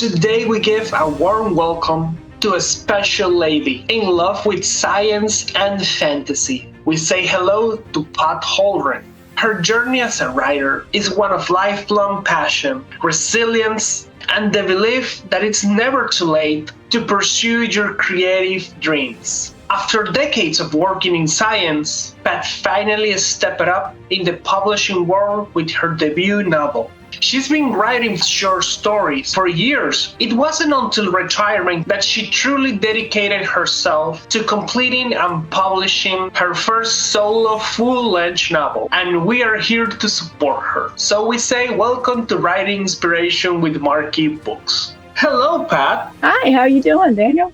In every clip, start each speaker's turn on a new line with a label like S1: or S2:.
S1: Today we give a warm welcome to a special lady in love with science and fantasy. We say hello to Pat Hauldren. Her journey as a writer is one of lifelong passion, resilience, and the belief that it's never too late to pursue your creative dreams. After decades of working in science, Pat finally stepped up in the publishing world with her debut novel. She's been writing short stories for years. It wasn't until retirement that she truly dedicated herself to completing and publishing her first solo full-length novel, and we are here to support her. So we say welcome to Writing Inspiration with Marquee Books. Hello, Pat.
S2: Hi, how you doing, Daniel?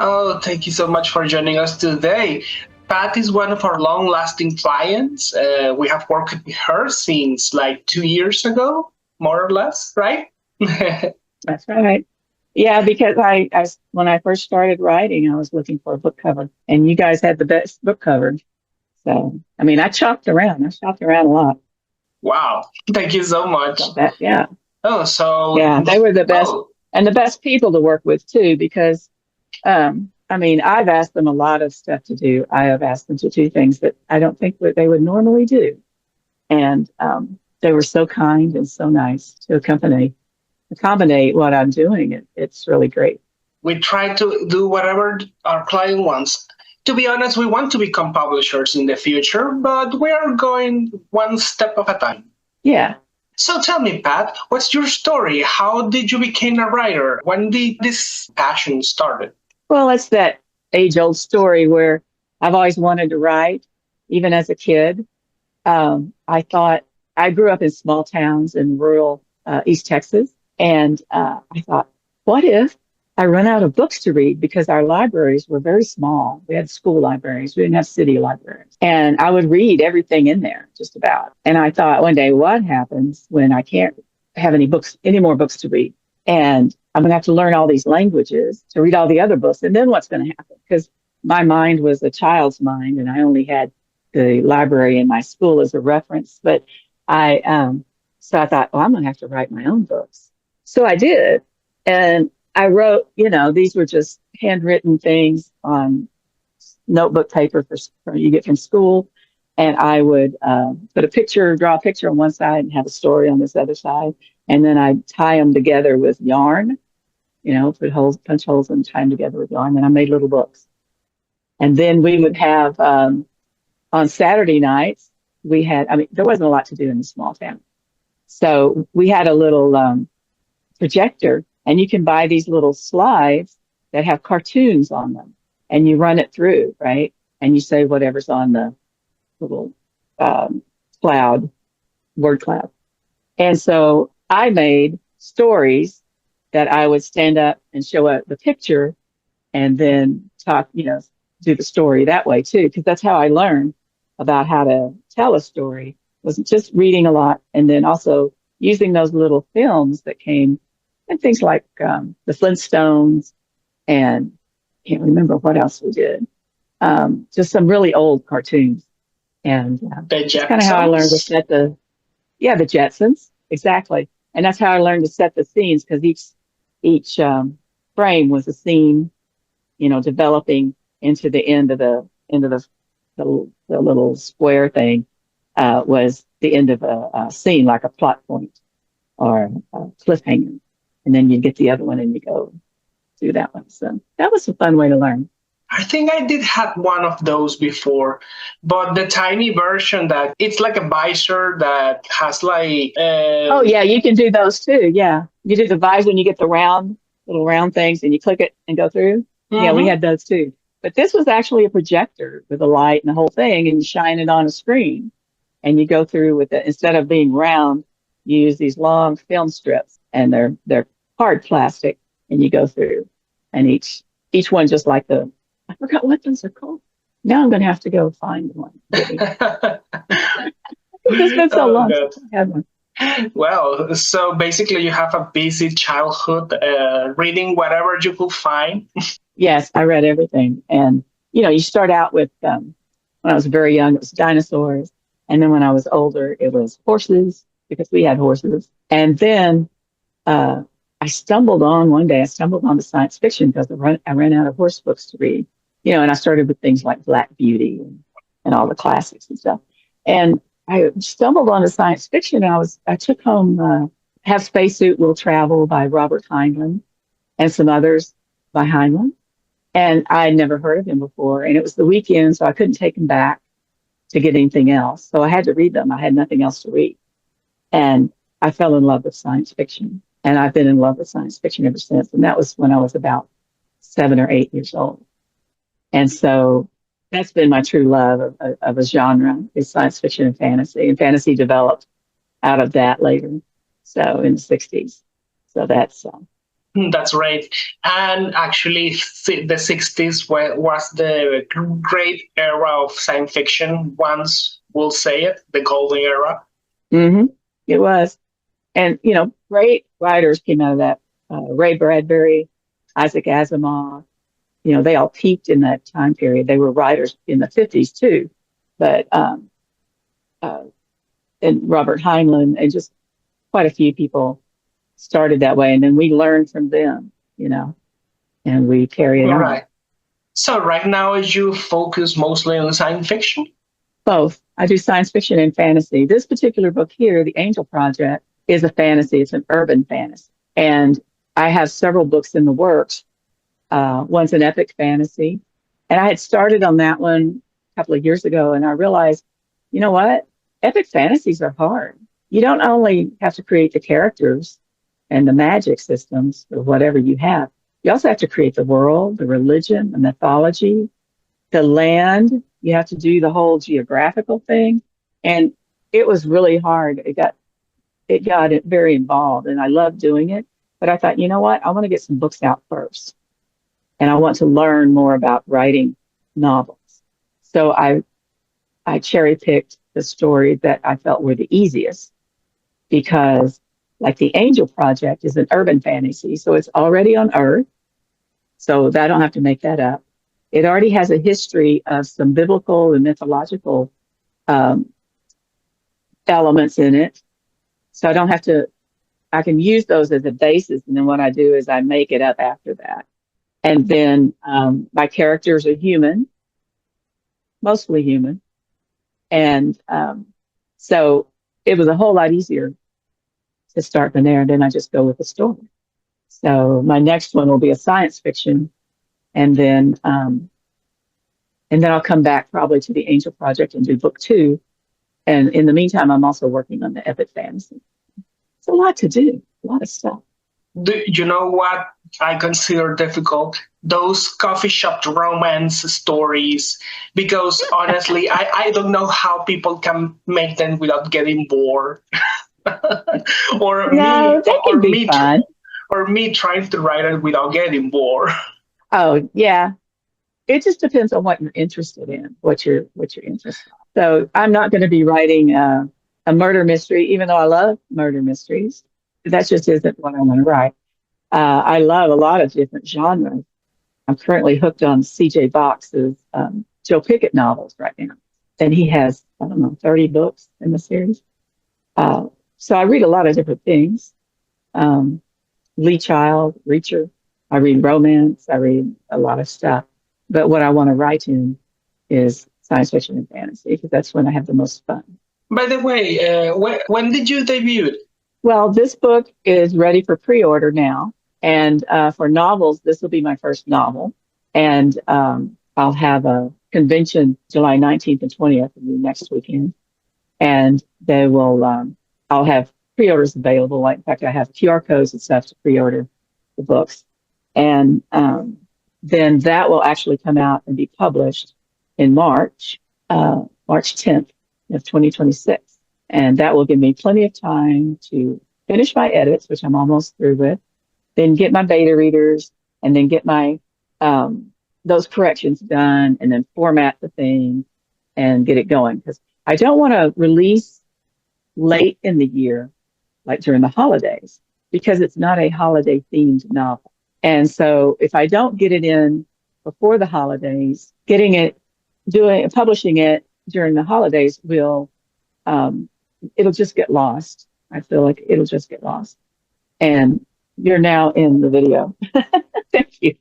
S1: Oh, thank you so much for joining us today. Pat is one of our long-lasting clients. We have worked with her since like 2 years ago, more or less, right?
S2: That's right. Yeah, because I when I first started writing, I was looking for a book cover, and you guys had the best book cover. So, I mean, I shopped around. I shopped around a lot.
S1: Wow, thank you so much.
S2: So that, yeah,
S1: Oh, so
S2: yeah, they were the best,
S1: oh,
S2: and the best people to work with too, because I mean, I've asked them a lot of stuff to do. I have asked them to do things that I don't think that they would normally do, and they were so kind and so nice to accommodate what I'm doing. It's really great.
S1: we try to do whatever our client wants. To be honest, we want to become publishers in the future, but we are going one step at a time.
S2: Yeah.
S1: So tell me, Pat, what's your story? How did you become a writer? When did this passion started?
S2: Well, it's that age-old story where I've always wanted to write, even as a kid. I thought I grew up in small towns in rural East Texas, and I thought, what if I run out of books to read because our libraries were very small. We had school libraries. We didn't have city libraries. And I would read everything in there, just about. And I thought one day, what happens when I can't have any more books to read? And I'm going to have to learn all these languages to read all the other books. And then what's going to happen? Because my mind was a child's mind, and I only had the library in my school as a reference. But so I thought, oh, I'm going to have to write my own books. So I did. And I wrote, these were just handwritten things on notebook paper you get from school. And I would draw a picture on one side and have a story on this other side. And then I'd tie them together with yarn, punch holes and tie them together with yarn. And I made little books. And then we would have, on Saturday nights, there wasn't a lot to do in the small town. So we had a little projector, and you can buy these little slides that have cartoons on them, and you run it through, right? And you say whatever's on the little word cloud. And so I made stories that I would stand up and show the picture and then talk, do the story that way too, because that's how I learned about how to tell a story, was just reading a lot, and then also using those little films that came, and things like the Flintstones, and I can't remember what else we did. Just some really old cartoons. And that's kind of how I learned to set the Jetsons, exactly. And that's how I learned to set the scenes, because each frame was a scene, developing into the end of the little square thing was the end of a scene, like a plot point or a cliffhanger. And then you get the other one and you go do that one. So that was a fun way to learn.
S1: I think I did have one of those before, but the tiny version that it's like a visor that has like.
S2: Oh yeah, you can do those too. Yeah, you do the visor and you get the little round things, and you click it and go through. Mm-hmm. Yeah, we had those too. But this was actually a projector with a light and the whole thing, and you shine it on a screen, and you go through with it. Instead of being round, you use these long film strips, and they're hard plastic, and you go through, and each one just like I forgot what those are called. Now I'm going to have to go find one. It's been so long since I had one.
S1: Well, so basically you have a busy childhood reading whatever you could find.
S2: Yes, I read everything. And, you start out with, when I was very young, it was dinosaurs. And then when I was older, it was horses, because we had horses. And then I stumbled on the science fiction because I ran out of horse books to read, and I started with things like Black Beauty and all the classics and stuff. And I stumbled on the science fiction. And I took home Have Spacesuit Will Travel by Robert Heinlein and some others by Heinlein. And I had never heard of him before. And it was the weekend, so I couldn't take him back to get anything else. So I had to read them. I had nothing else to read. And I fell in love with science fiction. And I've been in love with science fiction ever since. And that was when I was about 7 or 8 years old. And so that's been my true love of a genre is science fiction and fantasy. And fantasy developed out of that later. So in the 60s. So
S1: That's right. And actually, the 60s was the great era of science fiction, once we'll say it, the golden era.
S2: mm-hmm, it was. And, great writers came out of that. Ray Bradbury, Isaac Asimov, they all peaked in that time period. They were writers in the 50s too, but uh, and Robert Heinlein and just quite a few people started that way. And then we learned from them, and we carry it
S1: All
S2: on.
S1: right. So right now, you focus mostly on science fiction?
S2: Both. I do science fiction and fantasy. This particular book here, The Angel Project, is a fantasy. It's an urban fantasy. And I have several books in the works. One's an epic fantasy. And I had started on that one a couple of years ago, and I realized, you know what? Epic fantasies are hard. You don't only have to create the characters and the magic systems or whatever you have, you also have to create the world, the religion, the mythology, the land. You have to do the whole geographical thing. And it was really hard. It got very involved, and I loved doing it. But I thought, you know what? I want to get some books out first, and I want to learn more about writing novels. So I cherry picked the stories that I felt were the easiest because, like the Angel Project, is an urban fantasy, so it's already on Earth. So I don't have to make that up. It already has a history of some biblical and mythological um, elements in it. So I don't have to, I can use those as a basis. And then what I do is I make it up after that. And then my characters are human, mostly human. And so it was a whole lot easier to start from there. And then I just go with the story. So my next one will be a science fiction. And then I'll come back probably to the Angel Project and do book 2. And in the meantime, I'm also working on the epic fantasy. It's a lot to do, a lot of stuff.
S1: You know what I consider difficult? Those coffee shop romance stories. Because honestly, I don't know how people can make them without getting bored. or me
S2: No, that
S1: or
S2: can be
S1: me
S2: fun.
S1: or me trying to write it without getting bored.
S2: Oh, yeah. It just depends on what you're interested in, what you're interested in. So I'm not going to be writing a murder mystery, even though I love murder mysteries. That just isn't what I want to write. I love a lot of different genres. I'm currently hooked on C.J. Box's Joe Pickett novels right now, and he has, I don't know, 30 books in the series. So I read a lot of different things. Um, Lee Child, Reacher. I read romance. I read a lot of stuff. But what I want to write in is science fiction and fantasy because that's when I have the most fun.
S1: By the way, when did you debut?
S2: Well, this book is ready for pre-order now. And for novels, this will be my first novel. And I'll have a convention July 19th and 20th, next weekend. And I'll have pre-orders available. Like, in fact, I have QR codes and stuff to pre-order the books. And then that will actually come out and be published in March 10th of 2026. And that will give me plenty of time to finish my edits, which I'm almost through with, then get my beta readers, and then get my those corrections done, and then format the thing and get it going. Because I don't want to release late in the year, like during the holidays, because it's not a holiday themed novel. And so if I don't get it in before the holidays, publishing it during the holidays it'll just get lost. I feel like it'll just get lost. And You're now in the video. Thank you.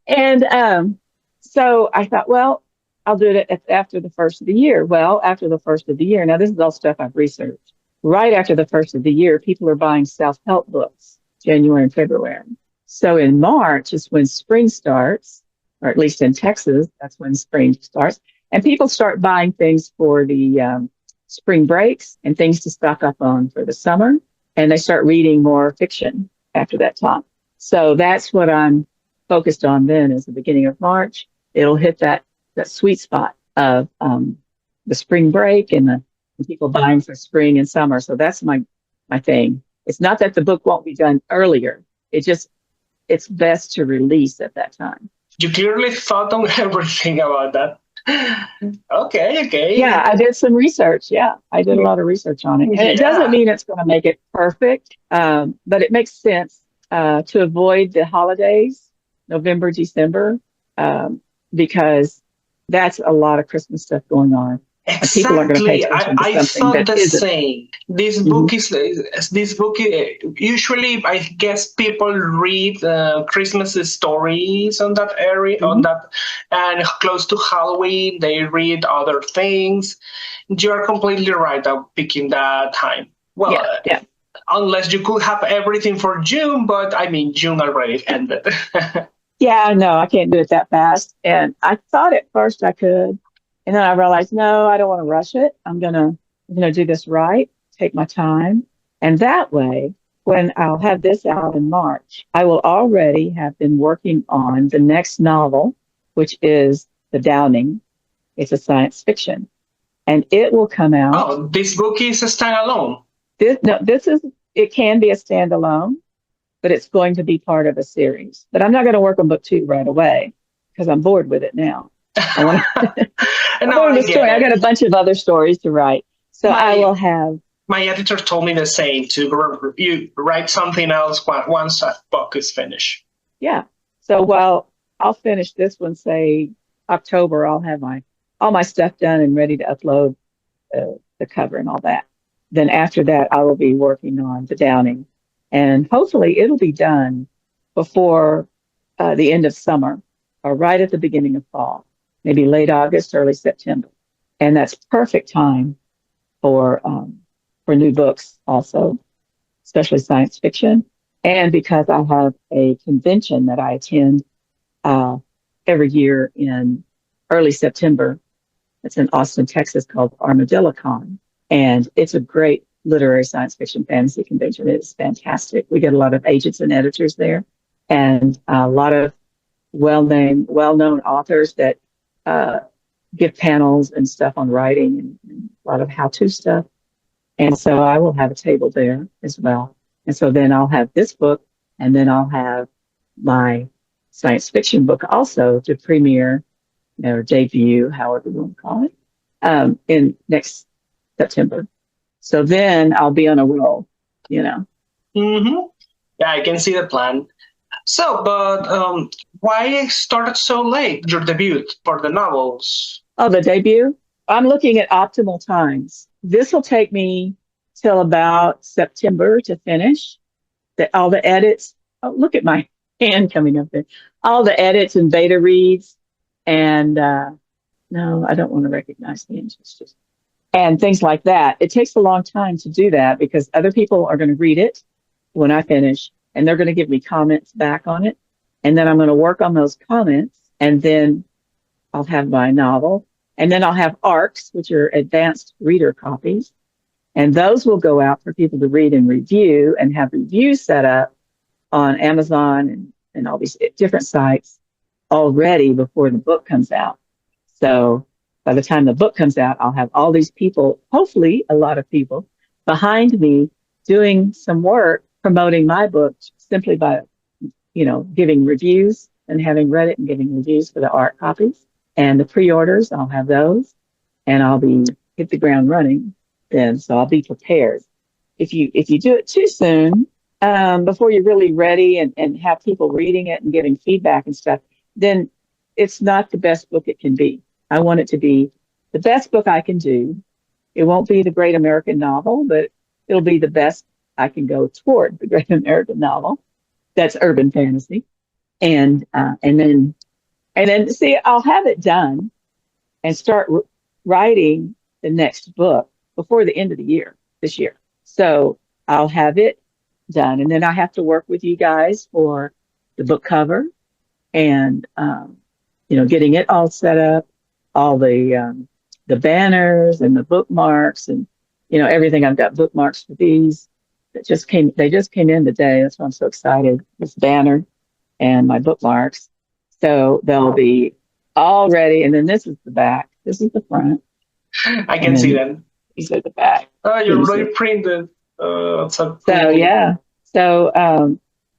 S2: And so I thought, well, I'll do it after the first of the year. Well, after the first of the year, now this is all stuff I've researched. Right after the first of the year, people are buying self-help books, January and February. So in March is when spring starts, or at least in Texas, that's when spring starts. And people start buying things for the spring breaks and things to stock up on for the summer. And they start reading more fiction after that time. So that's what I'm focused on then is the beginning of March. It'll hit that sweet spot of the spring break and the people buying for spring and summer. So that's my thing. It's not that the book won't be done earlier. It's best to release at that time.
S1: You clearly thought on everything about that. Okay,
S2: Yeah,
S1: okay.
S2: I did some research. Yeah, I did a lot of research on it. And it doesn't
S1: Yeah.
S2: mean it's going to make it perfect, but it makes sense to avoid the holidays, November, December, because that's a lot of Christmas stuff going on. And people aren't going to pay
S1: Exactly.
S2: attention to
S1: I
S2: something
S1: thought
S2: that
S1: the
S2: isn't.
S1: same. This
S2: Mhm.
S1: book is usually I guess people read Christmas stories on that area on
S2: Mhm.
S1: that and close to Halloween they read other things. You're completely right of picking that time. Well,
S2: Yeah, yeah.
S1: unless you could have everything for June, but I mean June already ended.
S2: Yeah, no, I can't do it that fast. And I thought at first I could. And then I realized, no, I don't want to rush it. I'm gonna do this right, take my time. And that way, when I'll have this out in March, I will already have been working on the next novel, which is The Downing. It's a science fiction. And it will come out.
S1: Oh, this book is a standalone.
S2: This no, this is it can be a standalone, but it's going to be part of a series. But I'm not going to work on book two right away because I'm bored with it now. I want to, I'm
S1: No,
S2: bored
S1: I
S2: with the
S1: get
S2: story. I got
S1: it.
S2: a bunch of other stories to write. So I
S1: My
S2: will have,
S1: my editor told me the same. You write something else once a book is finished.
S2: yeah. So while I'll finish this one, say October, I'll have all my stuff done and ready to upload the cover and all that. Then after that, I will be working on the downing, and hopefully it'll be done before the end of summer or right at the beginning of fall, maybe late August, early September, and that's perfect time for new books also, especially science fiction. And because I have a convention that I attend uh, every year in early September, it's in Austin, Texas, called ArmadilloCon. And it's a great literary science fiction fantasy convention. It is fantastic. We get a lot of agents and editors there and a lot of well-known authors that uh, give panels and stuff on writing and a lot of how-to stuff. And so I will have a table there as well. And so then I'll have this book and then I'll have my science fiction book also to premiere or debut, however you want to call it, in next September. So then I'll be on a roll, you know.
S1: Mm-hmm. Yeah, I can see the plan. So, but why start so late? Your debut for the novels.
S2: Oh, the debut? I'm looking at optimal times. This will take me till about September to finish. All the edits. Oh, look at my hand coming up there. All the edits and beta reads. And no, I don't want to recognize hands. It's just and things like that. It takes a long time to do that because other people are going to read it when I finish and they're going to give me comments back on it. And then I'm going to work on those comments and then I'll have my novel and then I'll have ARCs, which are advanced reader copies. And those will go out for people to read and review and have reviews set up on Amazon and all these different sites already before the book comes out. So by the time the book comes out, I'll have all these people, hopefully a lot of people behind me doing some work promoting my book simply by, giving reviews and having read it and giving reviews for the art copies and the pre-orders. I'll have those and I'll be hit the ground running then. So I'll be prepared. If you do it too soon, before you're really ready and have people reading it and giving feedback and stuff, then it's not the best book it can be. I want it to be the best book I can do. It won't be the great American novel, but it'll be the best I can go toward the great American novel. That's urban fantasy, and and then see, I'll have it done and start writing the next book before the end of the year this year. So I'll have it done, and then I have to work with you guys for the book cover and getting it all set up, all the banners and the bookmarks and everything. I've got bookmarks for these that just came. They just came in today. That's why I'm so excited. This banner and my bookmarks. So they'll be all ready. And then this is the back. This is the front.
S1: I
S2: And
S1: can see
S2: then
S1: that.
S2: these are the back
S1: Oh, you're really
S2: pieces.
S1: printed. So
S2: So
S1: cool.
S2: yeah. So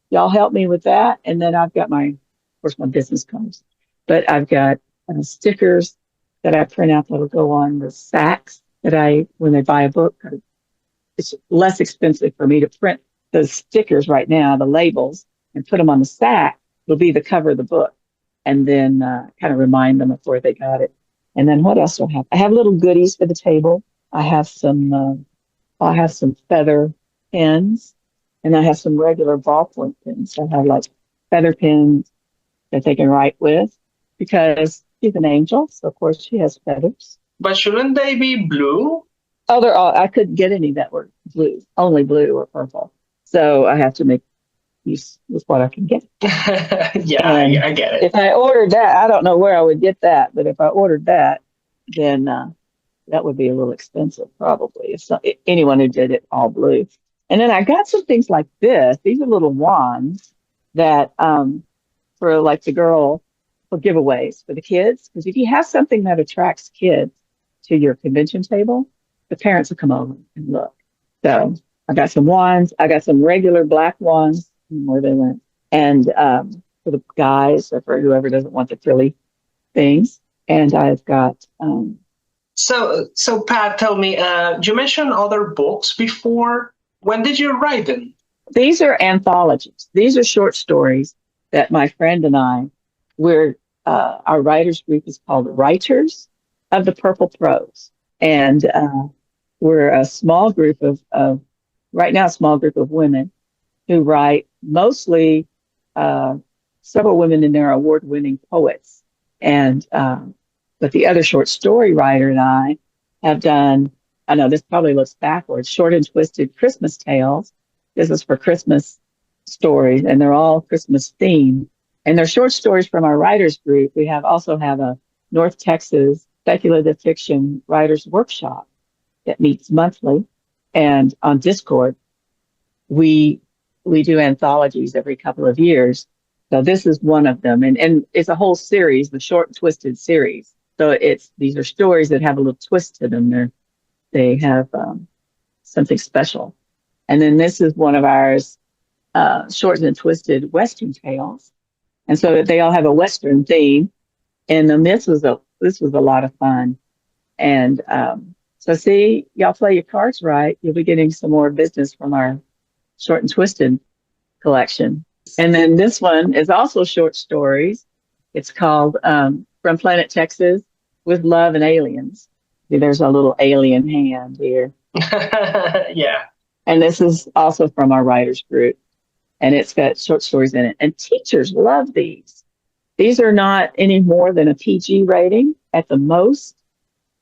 S2: y'all help me with that. And then I've got of course, my business cards. But I've got stickers that I print out that'll go on the sacks when they buy a book. It's less expensive for me to print the stickers right now, the labels, and put them on the sack. It'll be the cover of the book, and then kind of remind them of where they got it. And then what else do I have? I have little goodies for the table. I have some. I have some feather pens, and I have some regular ballpoint pens. I have like feather pens that they can write with because she's an angel, so of course she has feathers.
S1: But shouldn't they be blue?
S2: Oh, they're all. I couldn't get any that were blue, only blue or purple. So I have to make use with what I can get.
S1: Yeah,
S2: And
S1: I get it.
S2: if I ordered that, I don't know where I would get that, but if I ordered that, then that would be a little expensive, probably. Anyone who did it all blue. And then I got some things like this. These are little wands that for like the girl for giveaways for the kids. Because if you have something that attracts kids to your convention table, the parents will come over and look. So I got some wands. I got some regular black wands. Where they went. And for the guys or for whoever doesn't want the frilly things. And I've got
S1: So Pat, tell me, you mentioned other books before. When did you write them?
S2: these are anthologies. These are short stories that my friend and we're our writers group is called Writers of the Purple Prose, and we're a small group of right now a small group of women who write mostly several women in there are award-winning poets, and but the other short story writer and I have done. I know this probably looks backwards. Short and twisted Christmas tales. This is for Christmas stories, and they're all Christmas themed. And they're short stories from our writers group. We also have a North Texas speculative fiction writers workshop that meets monthly, and on Discord we do anthologies every couple of years. So this is one of them, and it's a whole series, the short and twisted series. So these are stories that have a little twist to them. They have something special. And then this is one of ours, short and twisted Western tales. And so they all have a Western theme. And then this was a lot of fun. And so see, y'all play your cards right. You'll be getting some more business from our short and twisted collection. And then this one is also short stories. It's called From Planet Texas with Love and Aliens. See, there's a little alien hand here.
S1: Yeah.
S2: And this is also from our writers group. And it's got short stories in it. And teachers love these. These are not any more than a PG rating at the most.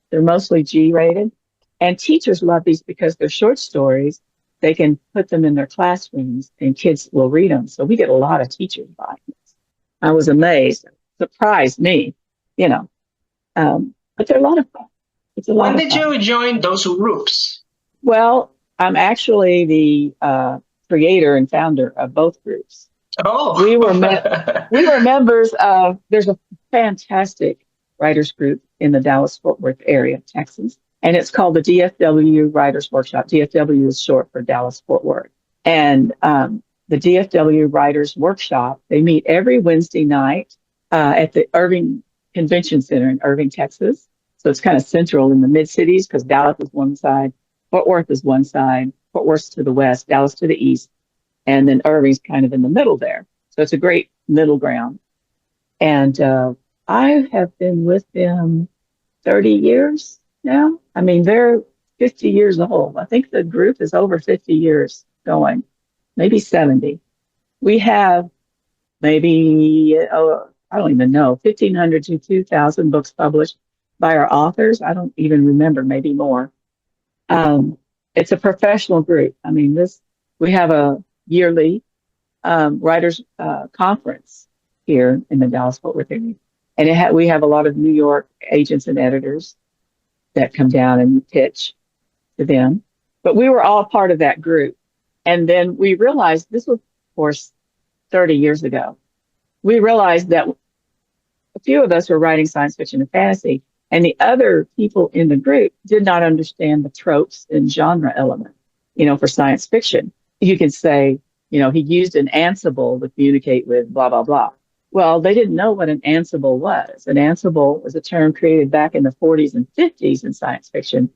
S2: They're mostly G rated. And teachers love these because they're short stories. They can put them in their classrooms and kids will read them. So we get a lot of teachers buying this. I was amazed. It surprised me, you know. But they're a lot of fun. It's a lot
S1: When
S2: of
S1: did
S2: fun.
S1: you join those groups?
S2: Well, I'm actually the creator and founder of both groups.
S1: Oh.
S2: We were members of. There's a fantastic writers group in the Dallas-Fort Worth area of Texas, and it's called the DFW Writers Workshop. DFW is short for Dallas-Fort Worth, and the DFW Writers Workshop, they meet every Wednesday night at the Irving Convention Center in Irving, Texas. So it's kind of central in the mid cities because Dallas is one side, Fort Worth is one side, Fort Worth's to the west, Dallas to the east, and then Irving's kind of in the middle there. So it's a great middle ground. And I have been with them 30 years now. I mean, they're 50 years old. I think the group is over 50 years going, maybe 70. We have maybe, oh, I don't even know, 1,500 to 2,000 books published by our authors. I don't even remember, maybe more. Um, it's a professional group. I mean, we have a yearly writers conference here in the Dallas Fort Worth area, and we have a lot of New York agents and editors that come down and pitch to them. But we were all part of that group, and then we realized this was, of course, 30 years ago. We realized that a few of us were writing science fiction and fantasy, and the other people in the group did not understand the tropes and genre element, for science fiction. You could say, he used an Ansible to communicate with blah, blah, blah. Well, they didn't know what an Ansible was. An Ansible was a term created back in the 40s and 50s in science fiction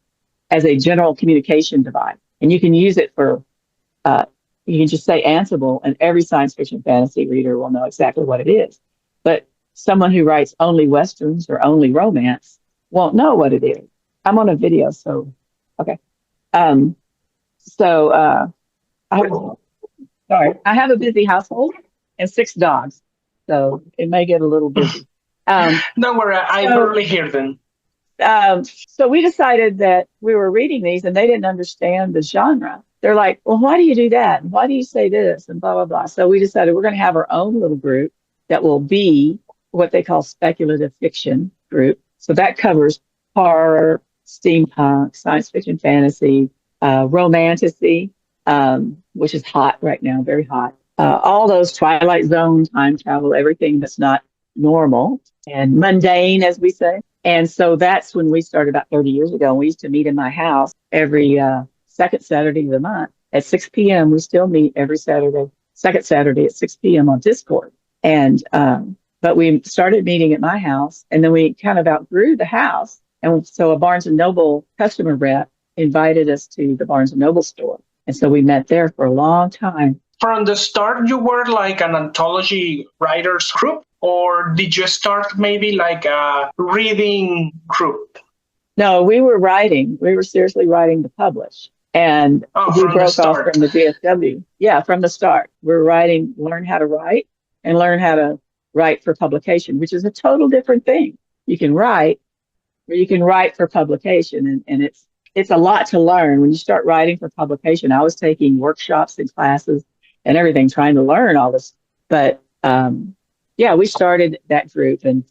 S2: as a general communication device. And you can use it for, you can just say Ansible, and every science fiction fantasy reader will know exactly what it is. But someone who writes only Westerns or only romance won't know what it is. I'm on a video, so, okay. Um, so, I, sorry, I have a busy household and 6 dogs, so it may get a little busy.
S1: Don't worry, I
S2: so,
S1: barely hear them.
S2: So we decided that we were reading these and they didn't understand the genre. They're like, well, why do you do that? And why do you say this? And blah, blah, blah. So we decided we're going to have our own little group that will be what they call speculative fiction group. So that covers horror, steampunk, science fiction, fantasy, romantasy, which is hot right now, very hot. All those Twilight Zone, time travel, everything that's not normal and mundane, as we say. And so that's when we started about 30 years ago. And we used to meet in my house every second Saturday of the month at 6 p.m. We still meet every second Saturday at 6 p.m. on Discord. And but we started meeting at my house, and then we kind of outgrew the house. And so a Barnes and Noble customer rep invited us to the Barnes and Noble store. And so we met there for a long time.
S1: From the start, you were like an anthology writers group, or did you start maybe like a reading group?
S2: No, we were writing. We were seriously writing to publish. And we broke off from the DFW. Yeah, from the start. We're writing, learn how to write and learn how to write for publication, which is a total different thing. You can write, or you can write for publication. And it's a lot to learn when you start writing for publication. I was taking workshops and classes and everything, trying to learn all this. But yeah, we started that group. And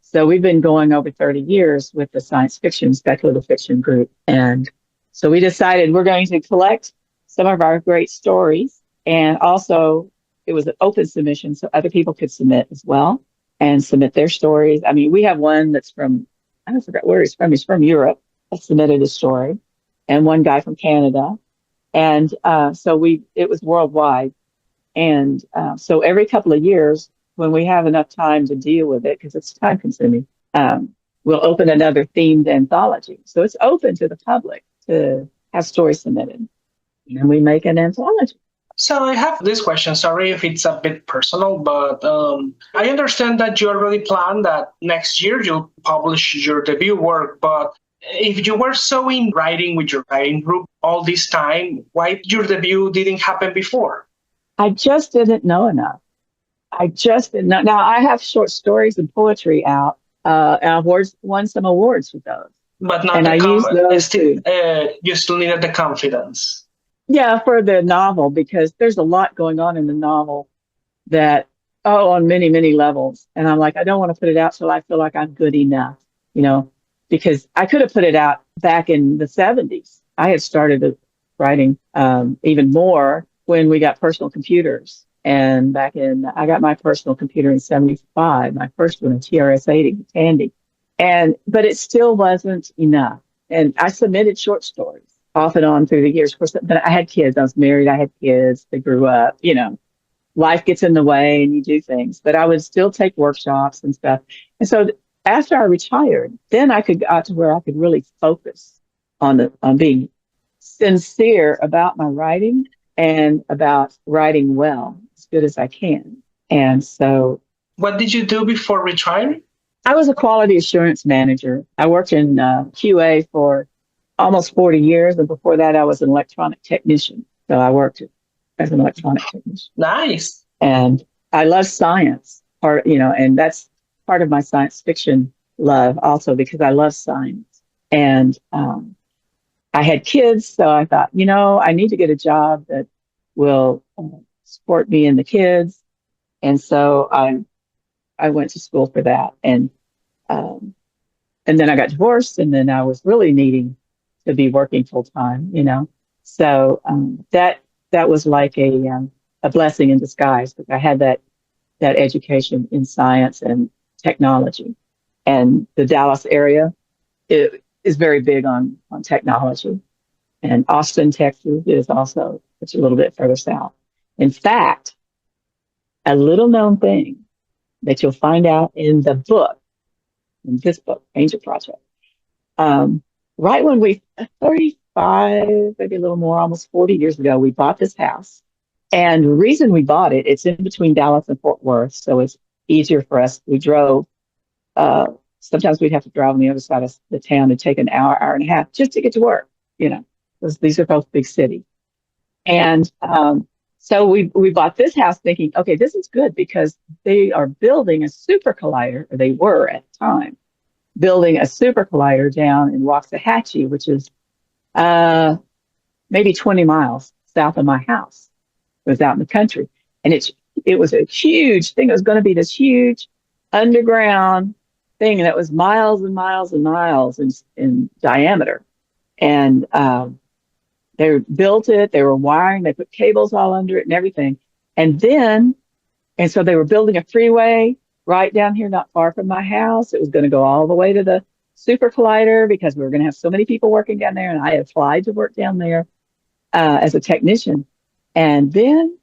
S2: so we've been going over 30 years with the science fiction, speculative fiction group. And so we decided we're going to collect some of our great stories. And also, it was an open submission, so other people could submit as well and submit their stories. I mean, we have one that's from, I don't forget where he's from. He's from Europe. That submitted a story, and one guy from Canada. And so it was worldwide. And so every couple of years, when we have enough time to deal with it, because it's time consuming, we'll open another themed anthology. So it's open to the public to have stories submitted. And we make an anthology.
S1: So I have this question. Sorry if it's a bit personal, but I understand that you already planned that next year you'll publish your debut work. But if you were so in writing with your writing group all this time, why your debut didn't happen before?
S2: I just didn't know enough. I just didn't know. Now, I have short stories and poetry out, and I've won some awards with those.
S1: But not
S2: and
S1: the
S2: I use those too.
S1: You still needed the confidence.
S2: Yeah, for the novel, because there's a lot going on in the novel that, on many, many levels. And I'm like, I don't want to put it out till I feel like I'm good enough, because I could have put it out back in the 70s. I had started writing even more when we got personal computers. And I got my personal computer in 75, my first one, a TRS-80, Tandy. But it still wasn't enough. And I submitted short stories off and on through the years. Of course, but I had kids. I was married. I had kids. They grew up. Life gets in the way and you do things. But I would still take workshops and stuff. And so after I retired, then I got to where I could really focus on being sincere about my writing and about writing well, as good as I can. And so,
S1: what did you do before retiring?
S2: I was a quality assurance manager. I worked in QA for almost 40 years. And before that, I was an electronic technician. So I worked as an electronic technician.
S1: Nice.
S2: And I love science, and that's part of my science fiction love also because I love science. And I had kids, so I thought, I need to get a job that will support me and the kids. And so I went to school for that. Um, and then I got divorced, and then I was really needing to be working full time. So that was like a blessing in disguise because I had that education in science and technology. And the Dallas area is very big on technology. And Austin, Texas is also, it's a little bit further south. In fact, a little known thing that you'll find out in this book, Angel Project. Um, right when 35, maybe a little more, almost 40 years ago, we bought this house. And the reason we bought it, it's in between Dallas and Fort Worth. So it's easier for us. We drove, uh, sometimes we'd have to drive on the other side of the town and take an hour, hour and a half just to get to work, because these are both big cities. And so we bought this house thinking, okay, this is good because they are building a super collider, or they were at the time, building a super collider down in Waxahachie, which is uh, maybe 20 miles south of my house. It was out in the country. And it was a huge thing. It was going to be this huge underground thing that was miles and miles and miles in diameter. And they built it, they were wiring, they put cables all under it and everything. And so they were building a freeway right down here, not far from my house. It was going to go all the way to the super collider because we were going to have so many people working down there. And I applied to work down there as a technician. And then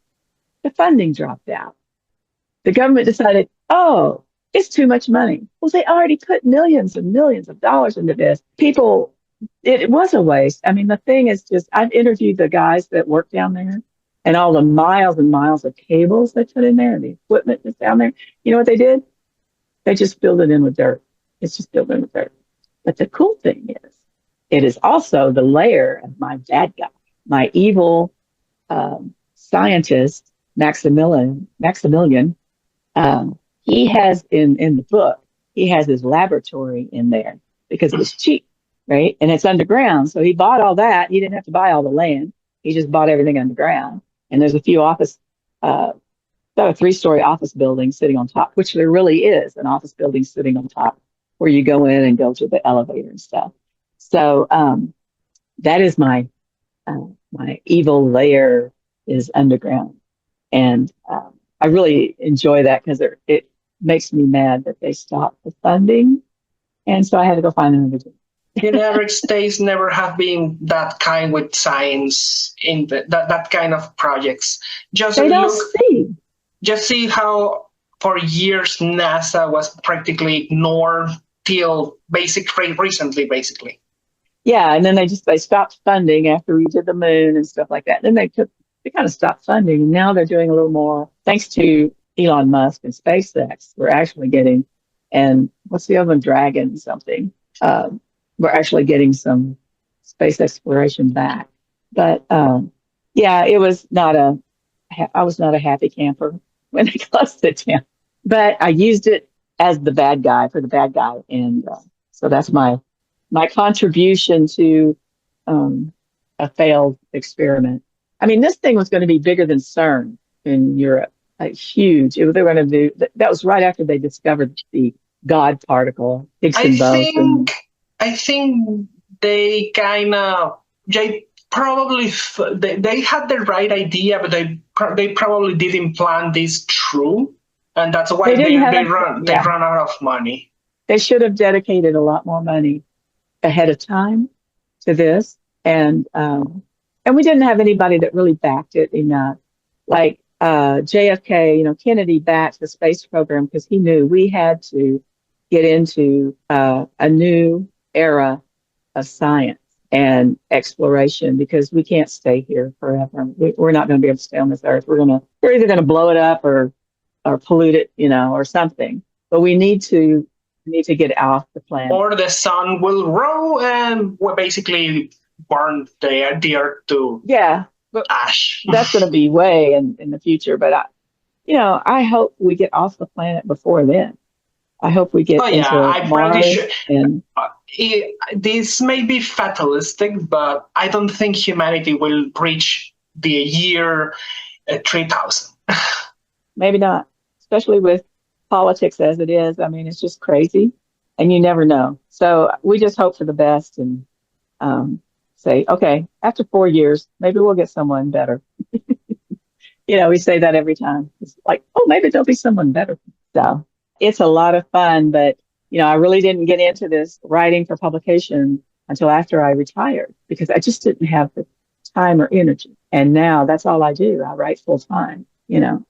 S2: the funding dropped out. The government decided, oh, it's too much money. Well, they already put millions and millions of dollars into this. It was a waste. I mean, the thing is just, I've interviewed the guys that work down there and all the miles and miles of cables they put in there and the equipment that's down there. You know what they did? They just filled it in with dirt. It's just filled in with dirt. But the cool thing is, it is also the lair of my bad guy, my evil scientist, Maximilian. He has in the book, he has his laboratory in there because it was cheap, right? And it's underground. So he bought all that. He didn't have to buy all the land. He just bought everything underground. And there's a few about a 3-story office building sitting on top, which there really is an office building sitting on top where you go in and go to the elevator and stuff. So that is my evil lair is underground. And I really enjoy that because it makes me mad that they stopped the funding. And so I had to go find another job.
S1: The United States never have been that kind with science in that kind of projects. Just
S2: they don't see.
S1: Just see how for years NASA was practically ignored till recently, basically.
S2: Yeah, and then they stopped funding after we did the moon and stuff like that. Then they kind of stopped funding, and now they're doing a little more. Thanks to Elon Musk and SpaceX, we're actually getting, and what's the other one, Dragon something. We're actually getting some space exploration back. But yeah, I was not a happy camper when it closed it down. But I used it as the bad guy for the bad guy, and so that's my contribution to a failed experiment. I mean, this thing was going to be bigger than CERN in Europe, like huge. They were going to do that was right after they discovered the God particle, Higgs boson.
S1: I think they probably they had the right idea, but they probably didn't plan this through, and that's why they run out of money.
S2: They should have dedicated a lot more money ahead of time to this, and we didn't have anybody that really backed it enough. Like JFK, Kennedy backed the space program because he knew we had to get into a new era of science and exploration because we can't stay here forever. We're not going to be able to stay on this earth. We're either going to blow it up or pollute it, or something. But we need to get off the planet.
S1: Or the sun will grow and we'll basically burn the earth too.
S2: Yeah, but
S1: Ash.
S2: that's going to be way in the future. But I hope we get off the planet before then. I hope we
S1: Oh
S2: get
S1: yeah,
S2: into
S1: I'm pretty sure.
S2: Mars and
S1: This may be fatalistic, but I don't think humanity will reach the year 3000.
S2: maybe not, especially with politics as it is. I mean, it's just crazy and you never know. So we just hope for the best and um, say, okay, after 4 years, maybe we'll get someone better. We say that every time. It's like, oh, maybe there'll be someone better. So it's a lot of fun, but I really didn't get into this writing for publication until after I retired because I just didn't have the time or energy. And now that's all I do. I write full time. In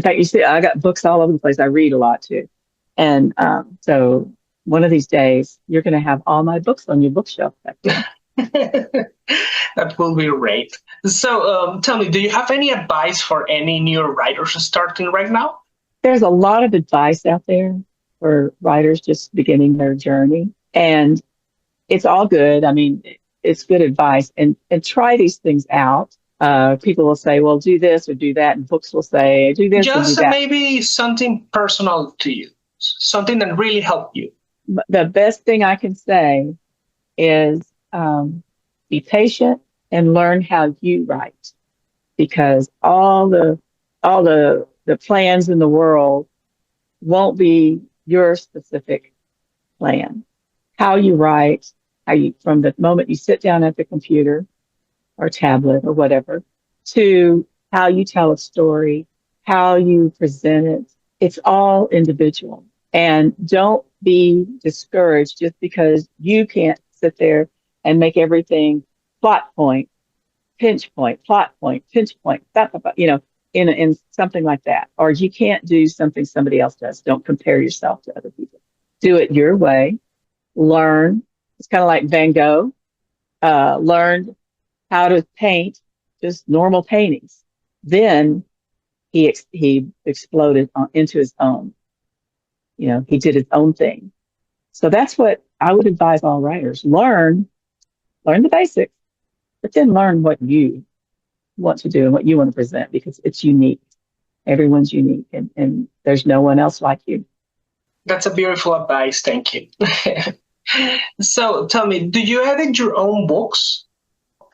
S2: fact, you see, I got books all over the place. I read a lot too. And so one of these days, you're going to have all my books on your bookshelf back there.
S1: That will be great. So, tell me, do you have any advice for any new writers starting right now?
S2: There's a lot of advice out there for writers just beginning their journey. And it's all good. I mean, it's good advice and try these things out. People will say, well, do this or do that. And books will say, do this and do
S1: Just
S2: that.
S1: maybe something personal to you, something that really helped you.
S2: But the best thing I can say is be patient and learn how you write because all the plans in the world won't be your specific plan. How you write, how you from the moment you sit down at the computer or tablet or whatever, to how you tell a story, how you present it, it's all individual. And don't be discouraged just because you can't sit there and make everything plot point, pinch point, plot point, pinch point, in something like that. Or you can't do something somebody else does. Don't compare yourself to other people. Do it your way. Learn. It's kind of like Van Gogh. Learned how to paint just normal paintings. Then he exploded into his own. He did his own thing. So that's what I would advise all writers. Learn the basics, but then learn what you want to do and what you want to present because it's unique. Everyone's unique and there's no one else like you.
S1: That's a beautiful advice. Thank you. So, tell me, do you edit your own books?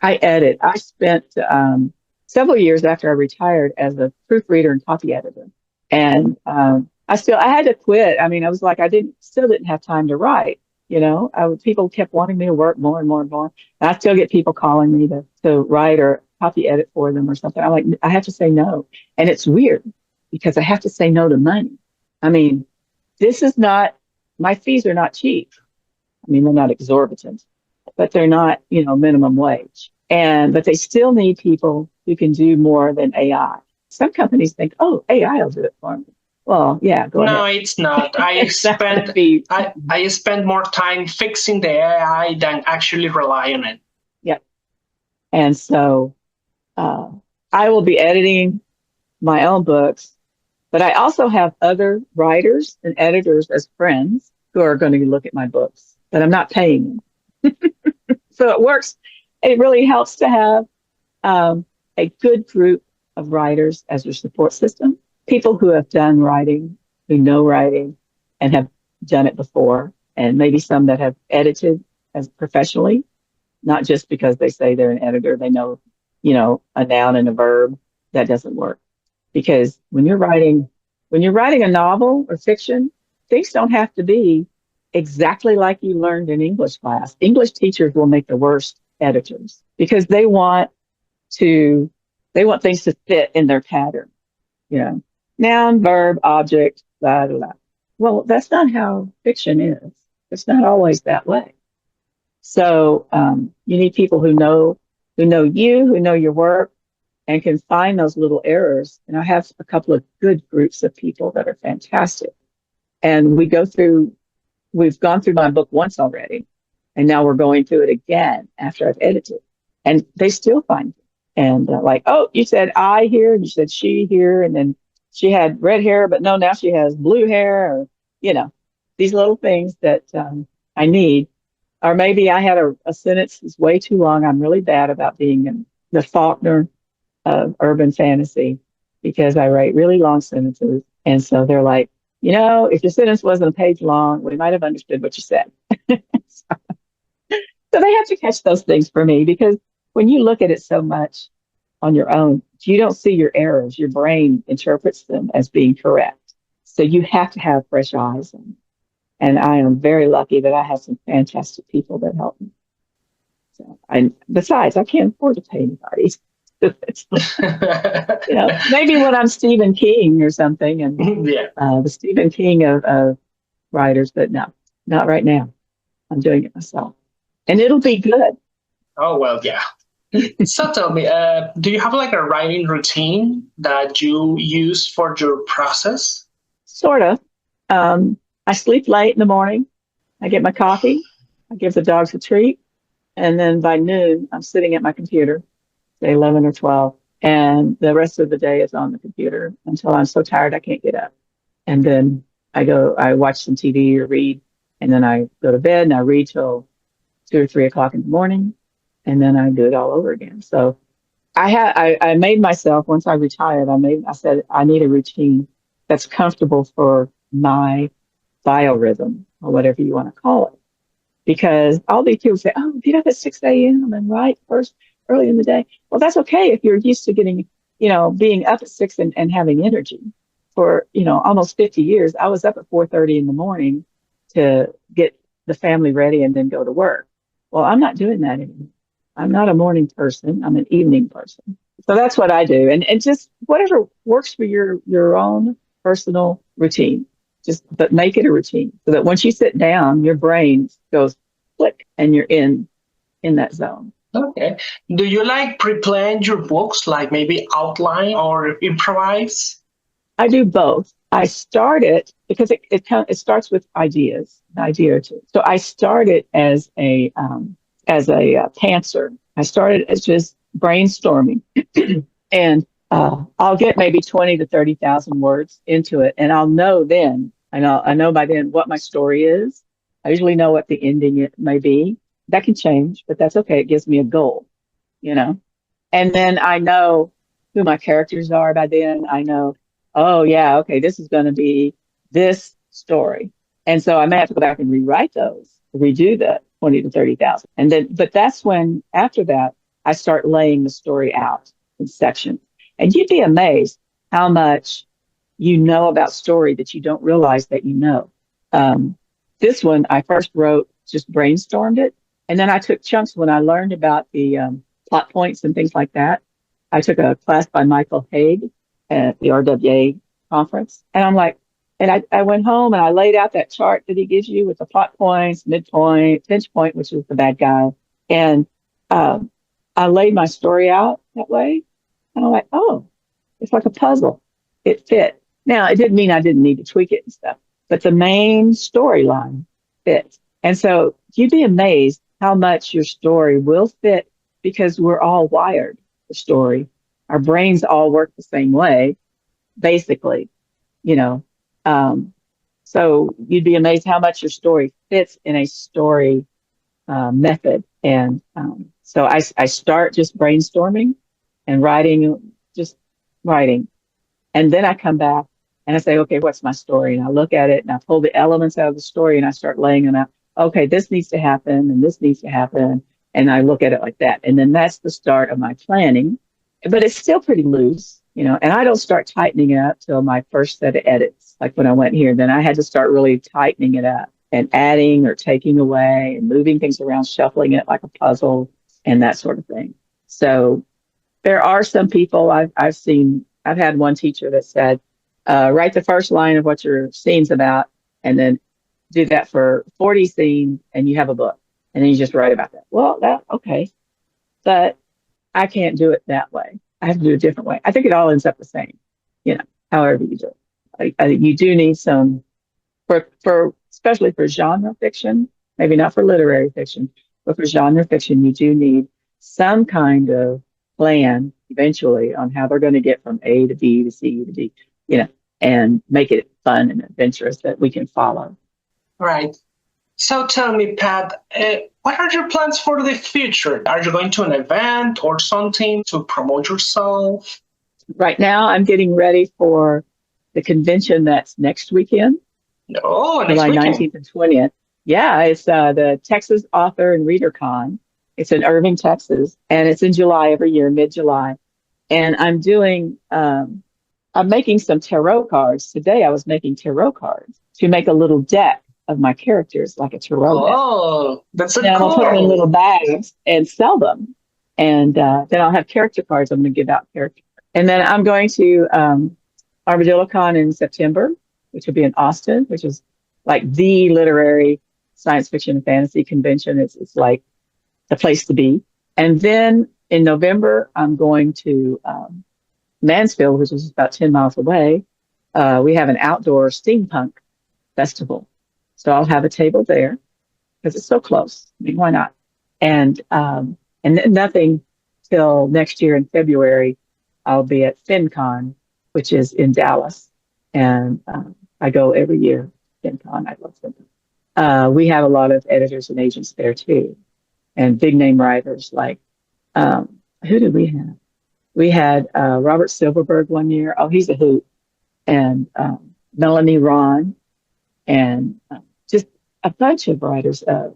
S2: I edit. I spent several years after I retired as a proofreader and copy editor. And I had to quit. I mean, I was like, still didn't have time to write. People kept wanting me to work more and more and more. And I still get people calling me to write or copy edit for them or something. I'm like, I have to say no. And it's weird because I have to say no to money. I mean, my fees are not cheap. I mean, they're not exorbitant, but they're not, minimum wage. But they still need people who can do more than AI. Some companies think, oh, AI will do it for me. Well, yeah, go
S1: No,
S2: ahead.
S1: it's not.
S2: It's not going to be.
S1: I spend more time fixing the AI than actually rely on it.
S2: Yeah. And so uh, I will be editing my own books, but I also have other writers and editors as friends who are going to look at my books, but I'm not paying them. So it works. It really helps to have a good group of writers as your support system, people who have done writing, who know writing and have done it before, and maybe some that have edited as professionally, not just because they say they're an editor, they know, a noun and a verb. That doesn't work because when you're writing a novel or fiction, things don't have to be exactly like you learned in English class. English teachers will make the worst editors because to they want things to fit in their pattern, noun, verb, object, blah, blah, blah. Well, that's not how fiction is. It's not always that way. So you need people who know you, who know your work, and can find those little errors. And I have a couple of good groups of people that are fantastic. And we've gone through my book once already, and now we're going through it again after I've edited. And they still find it. And like, oh, you said I here, and you said she here, and then she had red hair, but no, now she has blue hair, or, these little things that I need. Or maybe I had a sentence that's way too long. I'm really bad about being the Faulkner of urban fantasy because I write really long sentences. And so they're like, if your sentence wasn't a page long, we might have understood what you said. So they have to catch those things for me because when you look at it so much on your own, you don't see your errors. Your brain interprets them as being correct. So you have to have fresh eyes. And I am very lucky that I have some fantastic people that help me. So, and besides, I can't afford to pay anybody. Maybe when I'm Stephen King or something, and
S1: Yeah.
S2: the Stephen King of writers, but no, not right now. I'm doing it myself, and it'll be good.
S1: Oh, well, yeah. So tell me, do you have like a writing routine that you use for your process?
S2: Sort of. I sleep late in the morning. I get my coffee. I give the dogs a treat, and then by noon, I'm sitting at my computer, say 11 or 12, and the rest of the day is on the computer until I'm so tired I can't get up. And then I watch some TV or read, and then I go to bed and I read till 2 or 3 o'clock in the morning, and then I do it all over again. So I made myself once I retired. I said I need a routine that's comfortable for my biorhythm or whatever you want to call it. Because all these people say, "Oh, get up at 6 a.m. and write first early in the day." Well, that's okay if you're used to being up at 6 and having energy. For almost 50 years, I was up at 4:30 in the morning to get the family ready and then go to work. Well, I'm not doing that anymore. I'm not a morning person. I'm an evening person. So that's what I do. And just whatever works for your own personal routine. But make it a routine so that once you sit down, your brain goes click and you're in that zone.
S1: Okay. Do you like pre-plan your books, like maybe outline or improvise?
S2: I do both. I start it because it starts with ideas, an idea or two. So I started as a pantser. I started as just brainstorming, and I'll get maybe 20 to 30,000 words into it, and I'll know then. I know by then what my story is. I usually know what the ending it may be. That can change, but that's okay. It gives me a goal, you know. And then I know who my characters are by then. I know, oh yeah, okay, this is going to be this story. And so I may have to go back and rewrite those, redo the 20 to 30,000. And then, but that's when after that, I start laying the story out in sections. And you'd be amazed how much you know about story that you don't realize that you know. Um, this one I first wrote, just brainstormed it. And then I took chunks when I learned about the plot points and things like that. I took a class by Michael Haig at the RWA conference. And I'm like, and I went home and I laid out that chart that he gives you with the plot points, midpoint, pinch point, which is the bad guy. And um, I laid my story out that way. And I'm like, oh, it's like a puzzle. It fit. Now, it didn't mean I didn't need to tweak it and stuff, but the main storyline fit. And so you'd be amazed how much your story will fit because we're all wired for story. Our brains all work the same way, basically, you know. Um, so you'd be amazed how much your story fits in a story method. And so I start just brainstorming and just writing. And then I come back and I say, okay, what's my story? And I look at it and I pull the elements out of the story and I start laying them out. Okay, this needs to happen and this needs to happen. And I look at it like that. And then that's the start of my planning. But it's still pretty loose, and I don't start tightening it up till my first set of edits. Like when I went here, then I had to start really tightening it up and adding or taking away and moving things around, shuffling it like a puzzle and that sort of thing. So there are some people I've seen. I've had one teacher that said, write the first line of what your scene's about, and then do that for 40 scenes, and you have a book, and then you just write about that. Well, that okay, but I can't do it that way. I have to do it a different way. I think it all ends up the same, however you do it. You do need some for especially for genre fiction, maybe not for literary fiction, but for genre fiction, you do need some kind of plan eventually on how they're going to get from A to B to C to D, and make it fun and adventurous that we can follow.
S1: Right. So tell me, Pat, what are your plans for the future? Are you going to an event or something to promote yourself?
S2: Right now, I'm getting ready for the convention that's next weekend,
S1: Oh, next
S2: July
S1: weekend.
S2: 19th and 20th. Yeah, it's the Texas Author and Reader Con. It's in Irving, Texas, and it's in July every year, mid-July. And I'm making some tarot cards. Today I was making tarot cards to make a little deck of my characters, like a tarot deck.
S1: Oh, that's
S2: And
S1: so
S2: then I'm gonna put them in little
S1: cool.
S2: bags and sell them. And then I'll have character cards. I'm gonna give out character. And then I'm going to Armadillo Con in September, which will be in Austin, which is like the literary science fiction and fantasy convention. It's like the place to be. And then in November, I'm going to Mansfield, which is about 10 miles away. We have an outdoor steampunk festival. So I'll have a table there because it's so close. I mean, why not? And nothing till next year in February. I'll be at FinCon, which is in Dallas, and I go every year. FinCon, I love FinCon. We have a lot of editors and agents there too, and big name writers like who did we have? We had Robert Silverberg one year. Oh, he's a hoot, and Melanie Ron, and just a bunch of writers. I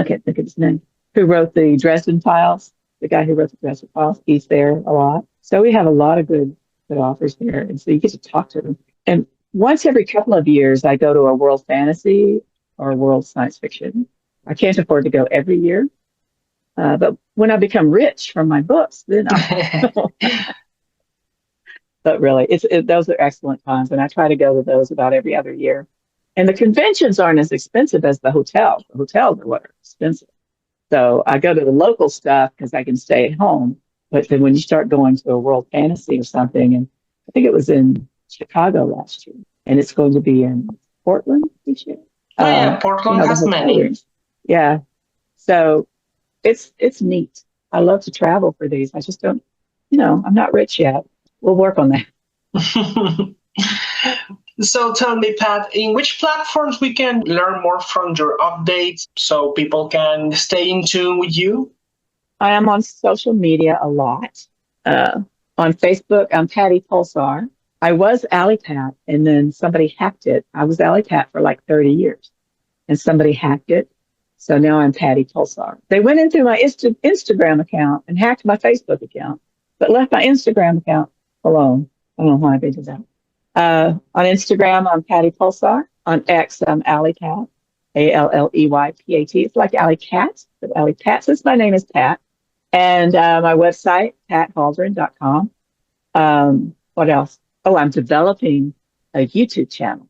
S2: can't think of his name, who wrote the Dresden Files. The guy who wrote the Dresden Files, he's there a lot. So we have a lot of good authors there, and so you get to talk to them. And once every couple of years, I go to a world fantasy or a world science fiction. I can't afford to go every year, but when I become rich from my books, then I'll. But really, those are excellent times, and I try to go to those about every other year. And the conventions aren't as expensive as the hotels. The hotels are what are expensive. So I go to the local stuff because I can stay at home. But then when you start going to a world fantasy or something, and I think it was in Chicago last year, and it's going to be in Portland this year.
S1: Oh yeah, Portland
S2: The
S1: has
S2: hotel
S1: many.
S2: rooms. Yeah. So it's neat. I love to travel for these. I just don't, I'm not rich yet. We'll work on that.
S1: So tell me, Pat, in which platforms we can learn more from your updates so people can stay in tune with you?
S2: I am on social media a lot. Uh, on Facebook, I'm Patty Pulsar. I was Alley Pat, and then somebody hacked it. I was Alley Pat for like 30 years, and somebody hacked it. So now I'm Patty Pulsar. They went into my Instagram account and hacked my Facebook account, but left my Instagram account alone. I don't know why they did that. On Instagram, I'm Patty Pulsar. On X, I'm Alley Pat, Alleypat. It's like Alley Cat, but Alley Pat. Since my name is Pat. And my website, pathauldren.com. What else? Oh, I'm developing a YouTube channel.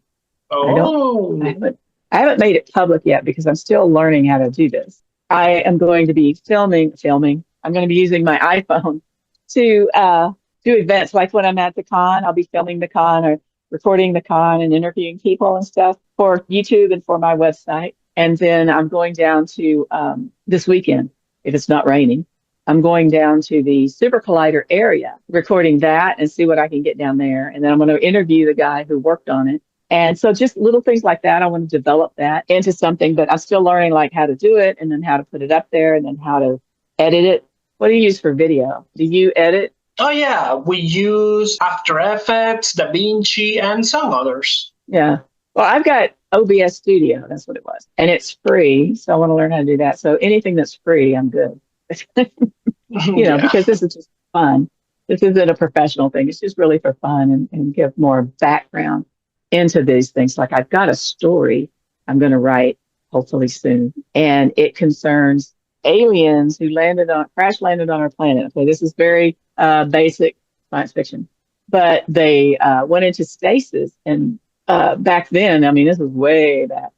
S2: I don't, I
S1: Oh,
S2: haven't, I haven't made it public yet because I'm still learning how to do this. I am going to be filming. I'm going to be using my iPhone to do events. Like when I'm at the con, I'll be filming the con or recording the con and interviewing people and stuff for YouTube and for my website. And then I'm going down to this weekend, if it's not raining. I'm going down to the Super Collider area, recording that and see what I can get down there. And then I'm going to interview the guy who worked on it. And so just little things like that. I want to develop that into something, but I'm still learning like how to do it and then how to put it up there and then how to edit it. What do you use for video? Do you edit?
S1: oh yeah, we use After Effects, DaVinci, and some others.
S2: Yeah. Well, I've got OBS Studio. That's what it was. And it's free. So I want to learn how to do that. So anything that's free, I'm good.
S1: Yeah.
S2: Because this is just fun. This isn't a professional thing. It's just really for fun and give more background into these things. Like I've got a story I'm going to write hopefully soon, and it concerns aliens who crash landed on our planet. Okay, this is very basic science fiction, but they went into stasis, and back then, I mean, this was way back.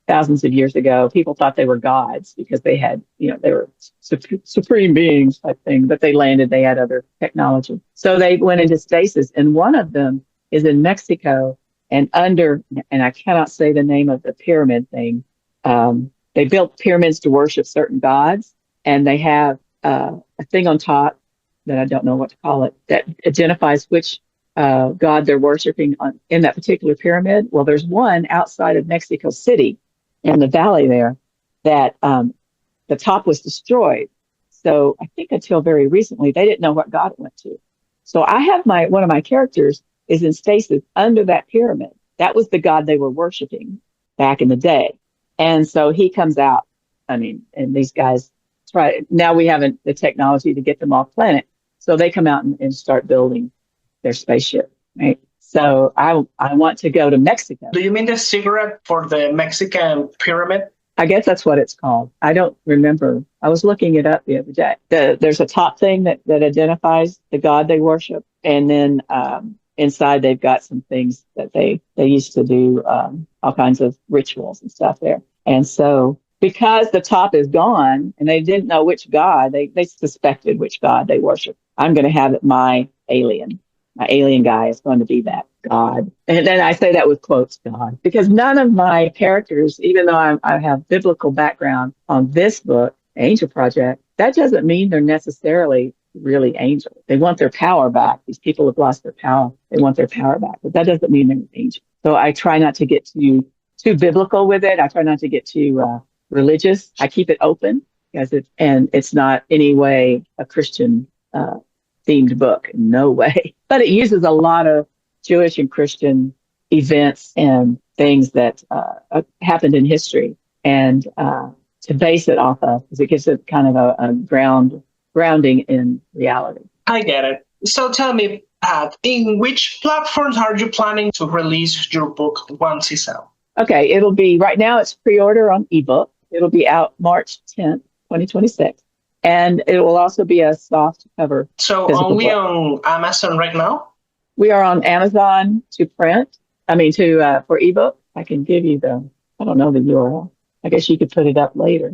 S2: Thousands of years ago, people thought they were gods because they had, they were supreme beings type thing, but they landed, they had other technology. So they went into stasis, and one of them is in Mexico and and I cannot say the name of the pyramid thing. They built pyramids to worship certain gods, and they have a thing on top that I don't know what to call it that identifies which god they're worshiping in that particular pyramid. Well, there's one outside of Mexico City in the valley there that the top was destroyed. So I think until very recently, they didn't know what God it went to. So I have one of my characters is in stasis under that pyramid. That was the God they were worshiping back in the day. And so he comes out. I mean, and these guys try. Now we have the technology to get them off planet. So they come out and start building their spaceship. Right. So I want to go to Mexico.
S1: Do you mean the cigarette for the Mexican pyramid?
S2: I guess that's what it's called. I don't remember. I was looking it up the other day. There's a top thing that identifies the god they worship, and then inside they've got some things that they used to do all kinds of rituals and stuff there. And so because the top is gone and they didn't know which god, they suspected which god they worship. I'm going to have it my alien guy is going to be that God. And then I say that with quotes, God, because none of my characters, even though I have biblical background on this book, Angel Project, that doesn't mean they're necessarily really angels. They want their power back. These people have lost their power. They want their power back, but that doesn't mean they're angels. So I try not to get too biblical with it. I try not to get too religious. I keep it open because it's not any way a Christian themed book. No way. But it uses a lot of Jewish and Christian events and things that happened in history, and to base it off of, because it gives it kind of a grounding in reality.
S1: I get it. So tell me, Pat, in which platforms are you planning to release your book once it's out?
S2: Okay, it'll be, right now it's pre-order on ebook. It'll be out March 10th, 2026. And it will also be a soft cover.
S1: So only book. On Amazon right now?
S2: We are on Amazon to print. For ebook. I can give you I don't know the URL. I guess you could put it up later.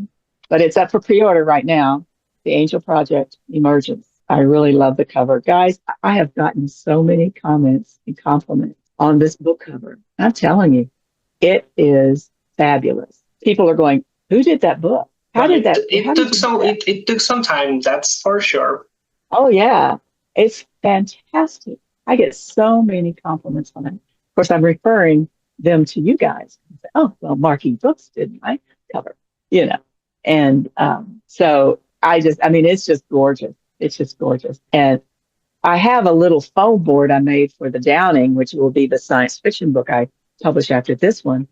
S2: But it's up for pre-order right now. The Angel Project, Emergence. I really love the cover. Guys, I have gotten so many comments and compliments on this book cover. I'm telling you, it is fabulous. People are going, who did that book?
S1: It took some time, that's for sure.
S2: Oh, yeah. It's fantastic. I get so many compliments on it. Of course, I'm referring them to you guys. Oh, well, Marquee Books did my cover, And so it's just gorgeous. It's just gorgeous. And I have a little foam board I made for the Downing, which will be the science fiction book I publish after this one.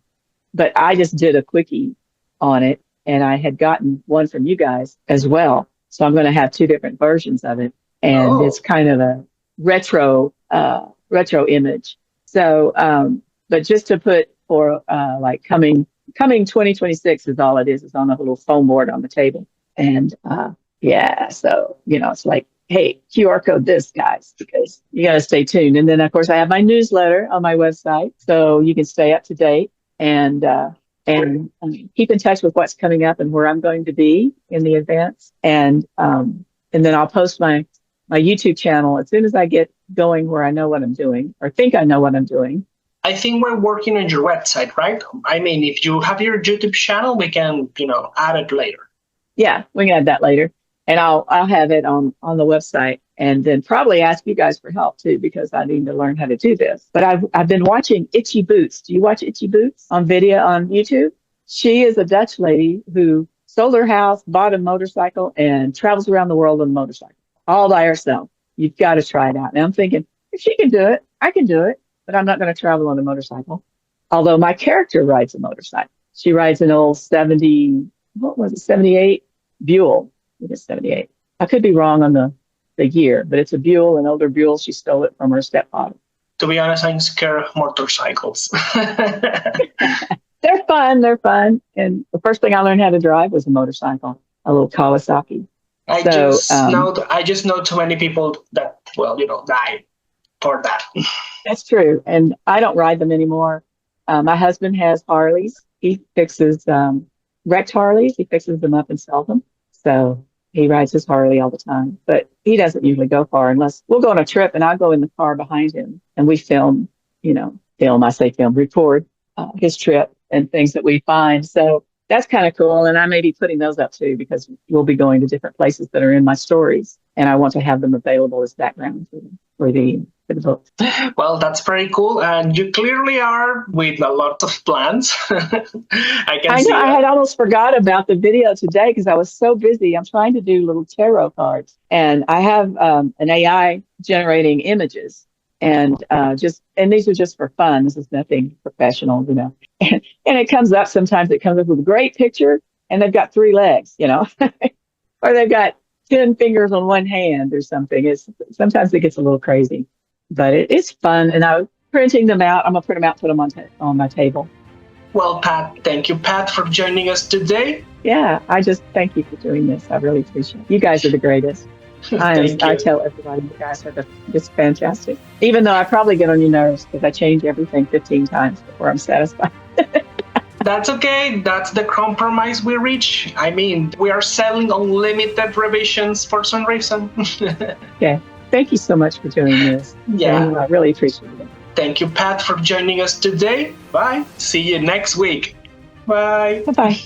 S2: But I just did a quickie on it. And I had gotten one from you guys as well. So I'm going to have two different versions of it. And It's kind of a retro image. So, but just to put for coming 2026 is all it is. It's on a little foam board on the table. And so, it's like, hey, QR code this, guys, because you got to stay tuned. And then, of course, I have my newsletter on my website. So you can stay up to date and keep in touch with what's coming up and where I'm going to be in the events. And then I'll post my YouTube channel as soon as I get going where I know what I'm doing or think I know what I'm doing.
S1: I think we're working on your website, right? I mean, if you have your YouTube channel, we can, add it later.
S2: Yeah, we can add that later. And I'll have it on the website, and then probably ask you guys for help too, because I need to learn how to do this. But I've been watching Itchy Boots. Do you watch Itchy Boots on video on YouTube? She is a Dutch lady who sold her house, bought a motorcycle, and travels around the world on a motorcycle all by herself. You've got to try it out. And I'm thinking, if she can do it, I can do it. But I'm not going to travel on a motorcycle. Although my character rides a motorcycle. She rides an old 78 Buell. It is 78. I could be wrong on the year, but it's a Buell, an older Buell. She stole it from her stepfather.
S1: To be honest, I'm scared of motorcycles.
S2: They're fun. They're fun. And the first thing I learned how to drive was a motorcycle, a little Kawasaki.
S1: I just know too many people that, died for that.
S2: That's true. And I don't ride them anymore. My husband has Harleys. He fixes wrecked Harleys. He fixes them up and sells them. So he rides his Harley all the time, but he doesn't usually go far unless we'll go on a trip and I'll go in the car behind him and we record his trip and things that we find. So that's kind of cool. And I may be putting those up too, because we'll be going to different places that are in my stories. and I want to have them available as background for the book.
S1: Well, that's pretty cool. And you clearly are with a lot of plans. I can
S2: I know
S1: see
S2: I
S1: that.
S2: had almost forgot about the video today because I was so busy. I'm trying to do little tarot cards, and I have an AI generating images, and these are just for fun. This is nothing professional, you know. And it comes up sometimes. It comes up with a great picture, and they've got three legs, you know, or they've got 10 fingers on one hand or something. It's sometimes it gets a little crazy, but it's fun. And I'm printing them out. I'm gonna print them out, put them on my table.
S1: Well, Pat, thank you, Pat, for joining us today.
S2: Yeah, I just thank you for doing this. I really appreciate it. You guys are the greatest.
S1: Thank
S2: I
S1: you.
S2: tell everybody you guys are just fantastic. Even though I probably get on your nerves because I change everything 15 times before I'm satisfied.
S1: That's okay. That's the compromise we reach. I mean, we are selling unlimited revisions for some reason.
S2: Okay. Thank you so much for doing this.
S1: Yeah.
S2: And I really appreciate it.
S1: Thank you, Pat, for joining us today. Bye. See you next week. Bye.
S2: Bye bye.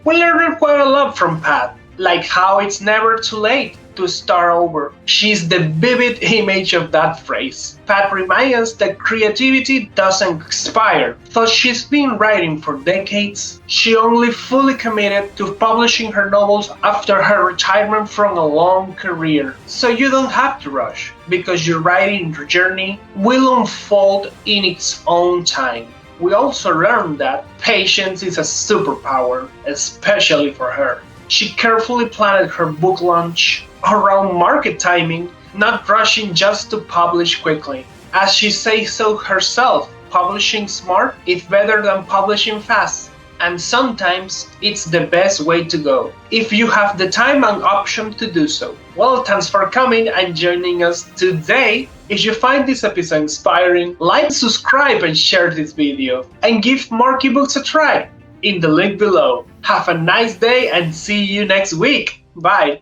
S1: We learned quite a lot from Pat, like how it's never too late to start over. She's the vivid image of that phrase. Pat reminds us that creativity doesn't expire. Though she's been writing for decades, she only fully committed to publishing her novels after her retirement from a long career. So you don't have to rush, because your writing journey will unfold in its own time. We also learned that patience is a superpower, especially for her. She carefully planned her book launch around market timing, not rushing just to publish quickly. As she says so herself, publishing smart is better than publishing fast. And sometimes it's the best way to go, if you have the time and option to do so. Well, thanks for coming and joining us today. If you find this episode inspiring, like, subscribe, and share this video. And give Marky Books a try in the link below. Have a nice day and see you next week. Bye.